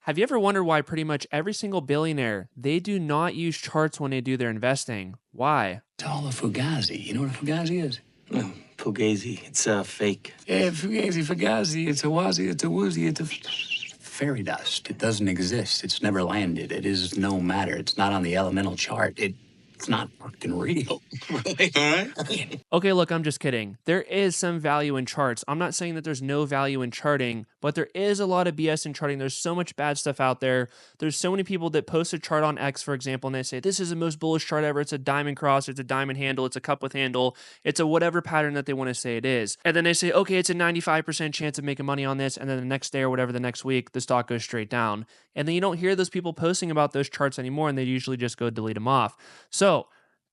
Have you ever wondered why pretty much every single billionaire, they do not use charts when they do their investing? Why? It's all a fugazi. You know what a fugazi is? No, Fugazi. It's fake. Yeah, fugazi. It's a wazi, it's a woozy, it's a fairy dust. It doesn't exist. It's never landed. It is no matter. It's not on the elemental chart. It's not fucking real. Really? All right. Okay, look, I'm just kidding. There is some value in charts. I'm not saying that there's no value in charting, but there is a lot of BS in charting. There's so much bad stuff out there. There's so many people that post a chart on X, for example, and they say, this is the most bullish chart ever. It's a diamond cross, it's a diamond handle, it's a cup with handle, it's a whatever pattern that they want to say it is. And then they say, okay, it's a 95% chance of making money on this. And then the next day or whatever, the next week, the stock goes straight down. And then you don't hear those people posting about those charts anymore, and they usually just go delete them off. So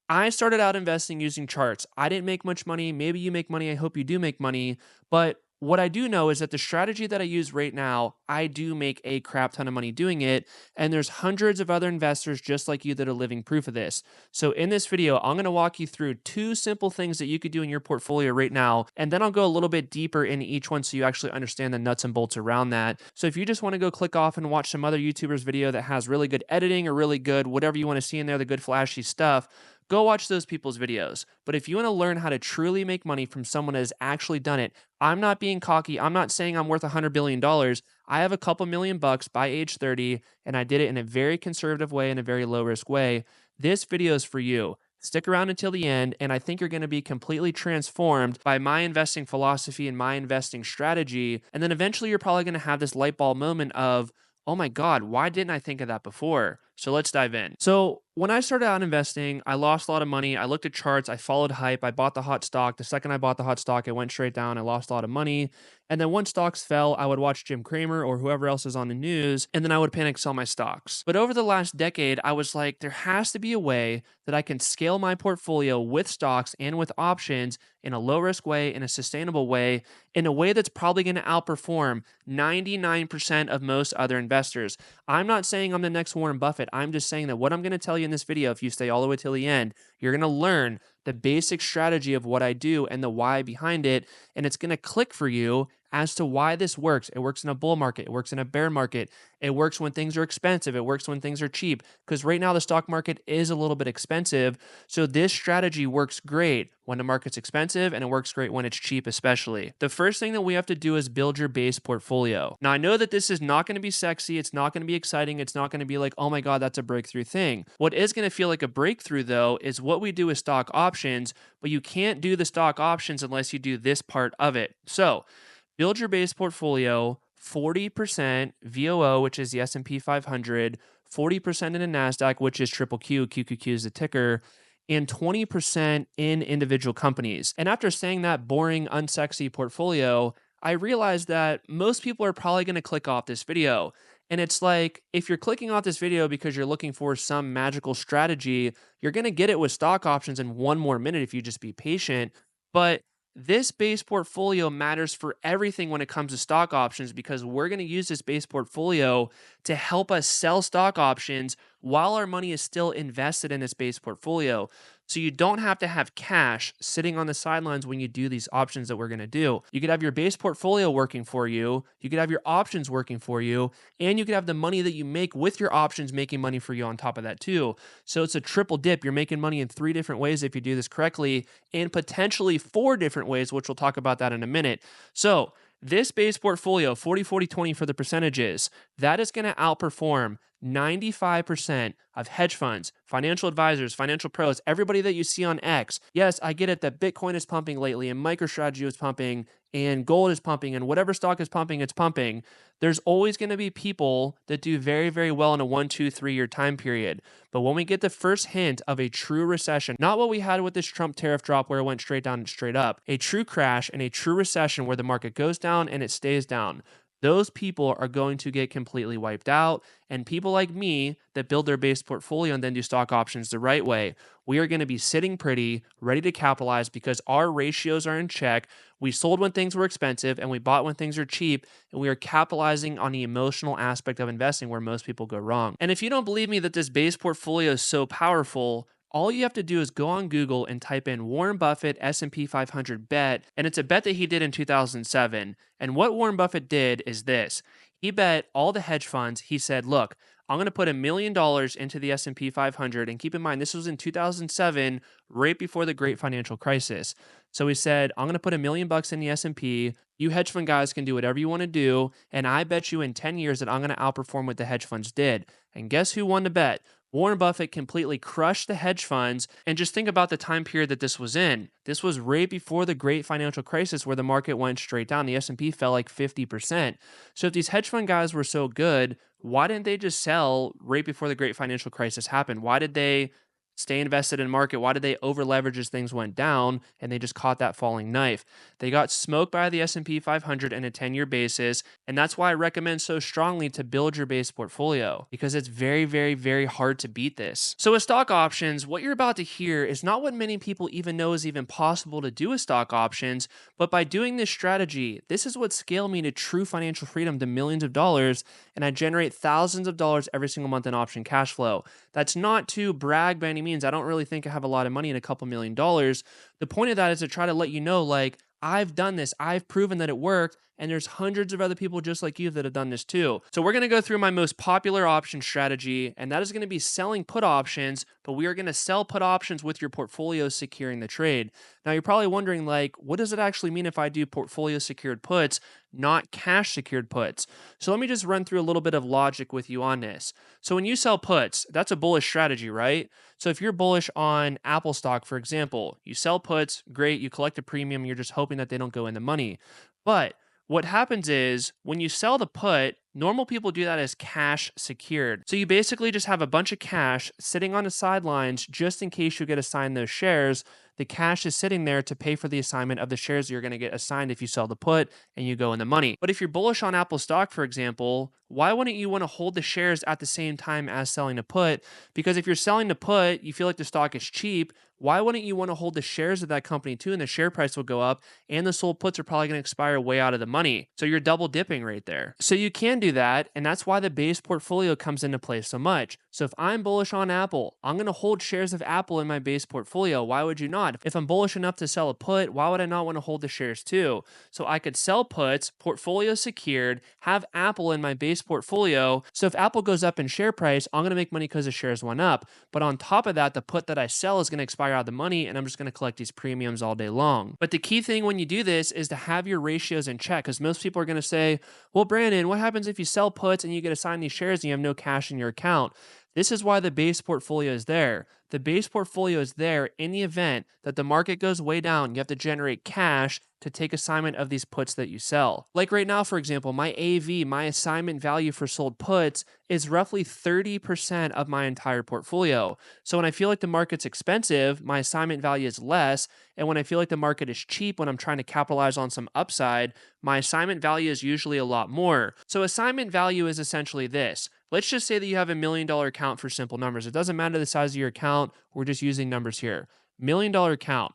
I started out investing using charts. I didn't make much money. Maybe you make money. I hope you do make money. But what I do know is that the strategy that I use right now, I do make a crap ton of money doing it. And there's hundreds of other investors just like you that are living proof of this. So in this video, I'm going to walk you through two simple things that you could do in your portfolio right now. And then I'll go a little bit deeper in each one so you actually understand the nuts and bolts around that. So if you just want to go click off and watch some other YouTubers video that has really good editing or really good, whatever you want to see in there, the good flashy stuff, go watch those people's videos. But if you want to learn how to truly make money from someone that has actually done it, I'm not being cocky. I'm not saying I'm worth $100 billion. I have a couple $1,000,000 by age 30, and I did it in a very conservative way, in a very low risk way. This video is for you. Stick around until the end, and I think you're going to be completely transformed by my investing philosophy and my investing strategy. And then eventually you're probably going to have this light bulb moment of, oh my God, why didn't I think of that before? So let's dive in. So when I started out investing, I lost a lot of money. I looked at charts. I followed hype. I bought the hot stock. The second I bought the hot stock, it went straight down. I lost a lot of money. And then once stocks fell, I would watch Jim Cramer or whoever else is on the news, and then I would panic sell my stocks. But over the last decade, I was like, there has to be a way that I can scale my portfolio with stocks and with options in a low risk way, in a sustainable way, in a way that's probably going to outperform 99% of most other investors. I'm not saying I'm the next Warren Buffett. I'm just saying that what I'm going to tell you in this video, if you stay all the way till the end, you're going to learn the basic strategy of what I do and the why behind it. And it's going to click for you as to why this works. It works in a bull market. It works in a bear market. It works when things are expensive. It works when things are cheap. Because right now the stock market is a little bit expensive. So this strategy works great when the market's expensive, and it works great when it's cheap especially. The first thing that we have to do is build your base portfolio. Now I know that this is not going to be sexy. It's not going to be exciting. It's not going to be like, oh my God, that's a breakthrough thing. What is going to feel like a breakthrough though is what we do with stock options, but you can't do the stock options unless you do this part of it. So build your base portfolio, 40% VOO, which is the S&P 500, 40% in a NASDAQ, which is triple Q, QQQ is the ticker, and 20% in individual companies. And after saying that boring, unsexy portfolio, I realized that most people are probably going to click off this video. And it's like, if you're clicking off this video because you're looking for some magical strategy, you're going to get it with stock options in one more minute if you just be patient. But this base portfolio matters for everything when it comes to stock options, because we're going to use this base portfolio to help us sell stock options while our money is still invested in this base portfolio. So you don't have to have cash sitting on the sidelines when you do these options that we're going to do. You could have your base portfolio working for you, you could have your options working for you, and you could have the money that you make with your options making money for you on top of that too. So it's a triple dip. You're making money in 3 different ways if you do this correctly, and potentially 4 different ways, which we'll talk about that in a minute. So this base portfolio, 40, 40, 20 for the percentages, that is going to outperform 95% of hedge funds, financial advisors, financial pros, everybody that you see on X. Yes, I get it that Bitcoin is pumping lately and MicroStrategy is pumping and gold is pumping and whatever stock is pumping, it's pumping. There's always going to be people that do very, very well in a 1, 2, 3 year time period. But when we get the first hint of a true recession, not what we had with this Trump tariff drop where it went straight down and straight up, a true crash and a true recession where the market goes down and it stays down, those people are going to get completely wiped out. And people like me that build their base portfolio and then do stock options the right way, we are going to be sitting pretty, ready to capitalize because our ratios are in check. We sold when things were expensive and we bought when things are cheap, and we are capitalizing on the emotional aspect of investing where most people go wrong. And if you don't believe me that this base portfolio is so powerful, all you have to do is go on Google and type in Warren Buffett S&P 500 bet, and it's a bet that he did in 2007. And what Warren Buffett did is this. He bet all the hedge funds. He said, look, I'm going to put $1 million into the S&P 500. And keep in mind, this was in 2007, right before the great financial crisis. So he said, I'm going to put $1 million in the S&P. You hedge fund guys can do whatever you want to do. And I bet you in 10 years that I'm going to outperform what the hedge funds did. And guess who won the bet? Warren Buffett completely crushed the hedge funds. And just think about the time period that this was in. This was right before the great financial crisis where the market went straight down. The S&P fell like 50%. So if these hedge fund guys were so good, why didn't they just sell right before the great financial crisis happened? Why did they stay invested in the market? Why did they over leverage as things went down and they just caught that falling knife? They got smoked by the S&P 500 in a 10-year basis, and that's why I recommend so strongly to build your base portfolio, because it's very, very, very hard to beat this. So with stock options, what you're about to hear is not what many people even know is even possible to do with stock options, but by doing this strategy, this is what scaled me to true financial freedom to millions of dollars, and I generate thousands of dollars every single month in option cash flow. That's not to brag by any means. I don't really think I have a lot of money in a couple $1,000,000. The point of that is to try to let you know, like, I've done this. I've proven that it worked. And there's hundreds of other people just like you that have done this too. So we're going to go through my most popular option strategy, and that is going to be selling put options, but we are going to sell put options with your portfolio securing the trade. Now you're probably wondering, like, what does it actually mean if I do portfolio secured puts, not cash secured puts? So let me just run through a little bit of logic with you on this. So when you sell puts, that's a bullish strategy, right? So if you're bullish on Apple stock, for example, you sell puts, great, you collect a premium, you're just hoping that they don't go in the money. But what happens is when you sell the put, normal people do that as cash secured. So you basically just have a bunch of cash sitting on the sidelines just in case you get assigned those shares. The cash is sitting there to pay for the assignment of the shares you're going to get assigned if you sell the put and you go in the money. But if you're bullish on Apple stock, for example, why wouldn't you want to hold the shares at the same time as selling the put? Because if you're selling the put, you feel like the stock is cheap. Why wouldn't you want to hold the shares of that company too? And the share price will go up, and the sold puts are probably going to expire way out of the money. So you're double dipping right there. So you can do that, and that's why the base portfolio comes into play so much. So if I'm bullish on Apple, I'm going to hold shares of Apple in my base portfolio. Why would you not? If I'm bullish enough to sell a put, why would I not want to hold the shares too? So I could sell puts, portfolio secured, have Apple in my base portfolio. So if Apple goes up in share price, I'm going to make money because the shares went up. But on top of that, the put that I sell is going to expire out of the money, and I'm just going to collect these premiums all day long. But the key thing when you do this is to have your ratios in check, because most people are going to say, well, Brandon, what happens if you sell puts and you get assigned these shares and you have no cash in your account? This is why the base portfolio is there. The base portfolio is there in the event that the market goes way down. You have to generate cash to take assignment of these puts that you sell. Like right now, for example, my AV, my assignment value for sold puts, is roughly 30% of my entire portfolio. So when I feel like the market's expensive, my assignment value is less. And when I feel like the market is cheap, when I'm trying to capitalize on some upside, my assignment value is usually a lot more. So assignment value is essentially this. Let's just say that you have $1 million account for simple numbers. It doesn't matter the size of your account. We're just using numbers here. $1 million account.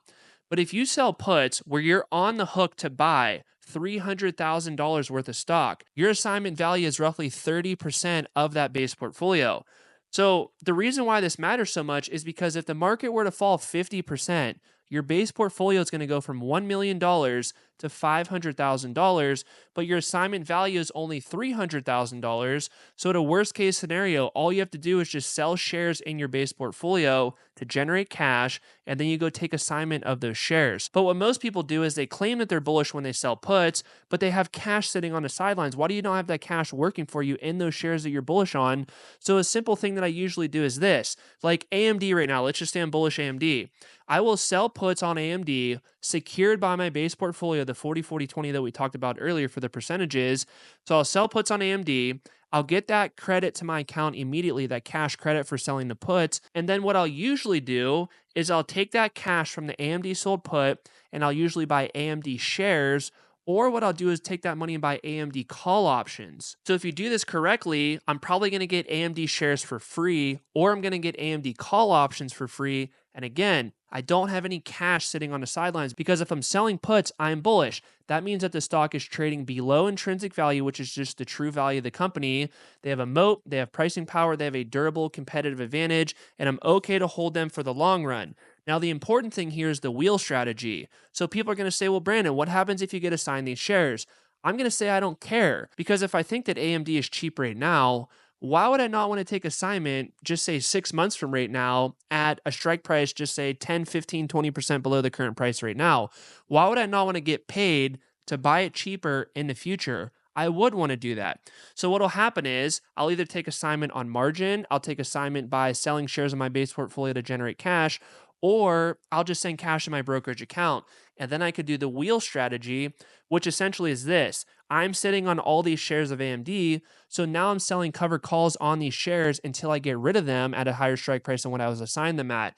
But if you sell puts where you're on the hook to buy $300,000 worth of stock, your assignment value is roughly 30% of that base portfolio. So the reason why this matters so much is because if the market were to fall 50%, your base portfolio is going to go from $1 million to $500,000, but your assignment value is only $300,000. So at a worst case scenario, all you have to do is just sell shares in your base portfolio to generate cash, and then you go take assignment of those shares. But what most people do is they claim that they're bullish when they sell puts, but they have cash sitting on the sidelines. Why do you not have that cash working for you in those shares that you're bullish on? So a simple thing that I usually do is this. Like AMD right now, let's just say I'm bullish AMD. I will sell puts on AMD secured by my base portfolio, the 40-40-20 that we talked about earlier for the percentages. So I'll sell puts on AMD. I'll get that credit to my account immediately, that cash credit for selling the puts. And then what I'll usually do is I'll take that cash from the AMD sold put and I'll usually buy AMD shares. Or what I'll do is take that money and buy AMD call options. So if you do this correctly, I'm probably going to get AMD shares for free, or I'm going to get AMD call options for free. And again, I don't have any cash sitting on the sidelines because if I'm selling puts, I'm bullish. That means that the stock is trading below intrinsic value, which is just the true value of the company. They have a moat, they have pricing power, they have a durable competitive advantage, and I'm okay to hold them for the long run. Now, the important thing here is the wheel strategy. So people are going to say, well, Brandon, what happens if you get assigned these shares? I'm going to say I don't care, because if I think that AMD is cheap right now, why would I not want to take assignment, just say 6 months from right now, at a strike price, just say 10, 15, 20% below the current price right now? Why would I not want to get paid to buy it cheaper in the future? I would want to do that. So what'll happen is I'll either take assignment on margin, I'll take assignment by selling shares in my base portfolio to generate cash, or I'll just send cash in my brokerage account. And then I could do the wheel strategy, which essentially is this. I'm sitting on all these shares of AMD, so now I'm selling covered calls on these shares until I get rid of them at a higher strike price than what I was assigned them at.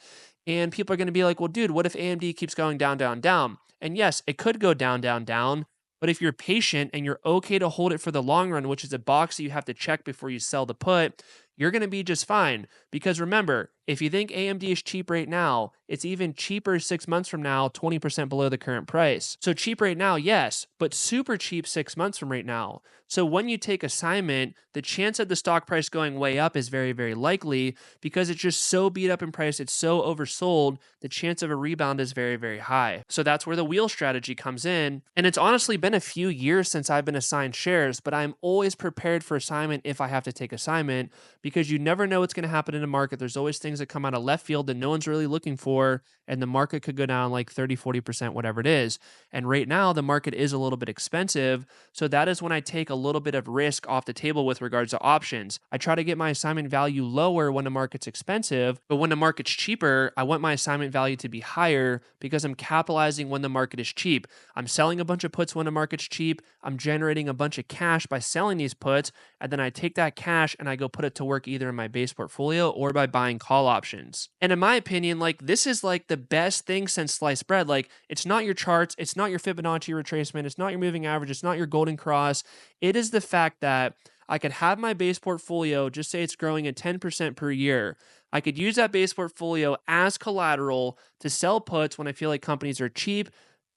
And people are going to be like, well, dude, what if AMD keeps going down, down, down? And yes, it could go down, down, down. But if you're patient and you're okay to hold it for the long run, which is a box that you have to check before you sell the put, you're going to be just fine. Because remember, if you think AMD is cheap right now, it's even cheaper 6 months from now, 20% below the current price. So cheap right now, yes, but super cheap 6 months from right now. So when you take assignment, the chance of the stock price going way up is very, very likely, because it's just so beat up in price, it's so oversold, the chance of a rebound is very, very high. So that's where the wheel strategy comes in. And it's honestly been a few years since I've been assigned shares, but I'm always prepared for assignment if I have to take assignment, because you never know what's going to happen in the market. There's always things that come out of left field that no one's really looking for, and the market could go down like 30, 40%, whatever it is. And right now, the market is a little bit expensive. So that is when I take a little bit of risk off the table with regards to options. I try to get my assignment value lower when the market's expensive, but when the market's cheaper, I want my assignment value to be higher, because I'm capitalizing when the market is cheap. I'm selling a bunch of puts when the market's cheap. I'm generating a bunch of cash by selling these puts, and then I take that cash and I go put it to work either in my base portfolio or by buying call options. And in my opinion, like, this is like the best thing since sliced bread. Like, it's not your charts, it's not your Fibonacci retracement, it's not your moving average, it's not your golden cross. It is the fact that I could have my base portfolio, just say it's growing at 10% per year. I could use that base portfolio as collateral to sell puts when I feel like companies are cheap.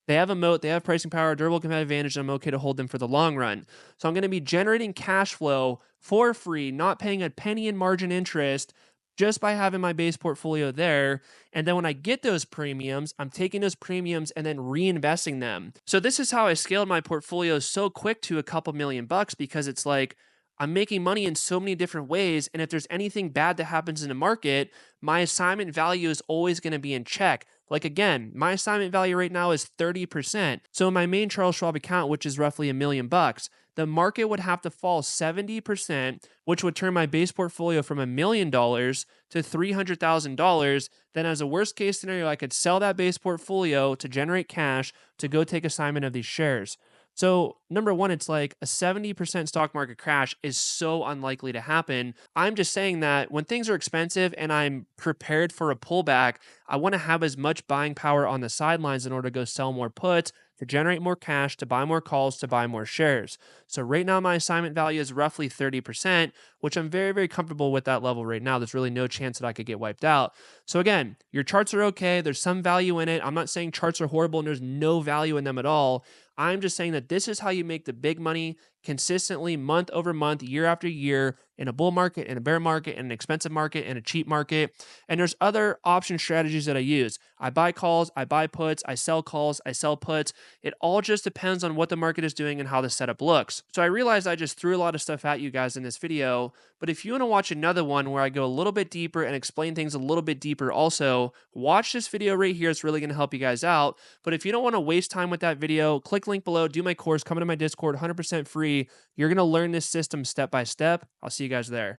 They have a moat, they have pricing power, durable competitive advantage, and I'm okay to hold them for the long run. So I'm going to be generating cash flow for free, not paying a penny in margin interest, just by having my base portfolio there. And then when I get those premiums, I'm taking those premiums and then reinvesting them. So this is how I scaled my portfolio so quick to a couple $1,000,000, because it's like I'm making money in so many different ways. And if there's anything bad that happens in the market, my assignment value is always going to be in check. Like, again, my assignment value right now is 30%. So in my main Charles Schwab account, which is roughly $1,000,000, the market would have to fall 70%, which would turn my base portfolio from $1,000,000 to $300,000. Then as a worst case scenario, I could sell that base portfolio to generate cash to go take assignment of these shares. So number one, it's like a 70% stock market crash is so unlikely to happen. I'm just saying that when things are expensive and I'm prepared for a pullback, I want to have as much buying power on the sidelines in order to go sell more puts, to generate more cash, to buy more calls, to buy more shares. So right now, my assignment value is roughly 30%, which I'm very, very comfortable with that level right now. There's really no chance that I could get wiped out. So again, your charts are okay. There's some value in it. I'm not saying charts are horrible and there's no value in them at all. I'm just saying that this is how you make the big money consistently, month over month, year after year, in a bull market, in a bear market, in an expensive market, in a cheap market. And there's other option strategies that I use. I buy calls, I buy puts, I sell calls, I sell puts. It all just depends on what the market is doing and how the setup looks. So I realized I just threw a lot of stuff at you guys in this video, but if you want to watch another one where I go a little bit deeper and explain things a little bit deeper also, watch this video right here. It's really going to help you guys out. But if you don't want to waste time with that video, click link below, do my course, come into my Discord, 100% free. You're going to learn this system step by step. I'll see you guys there.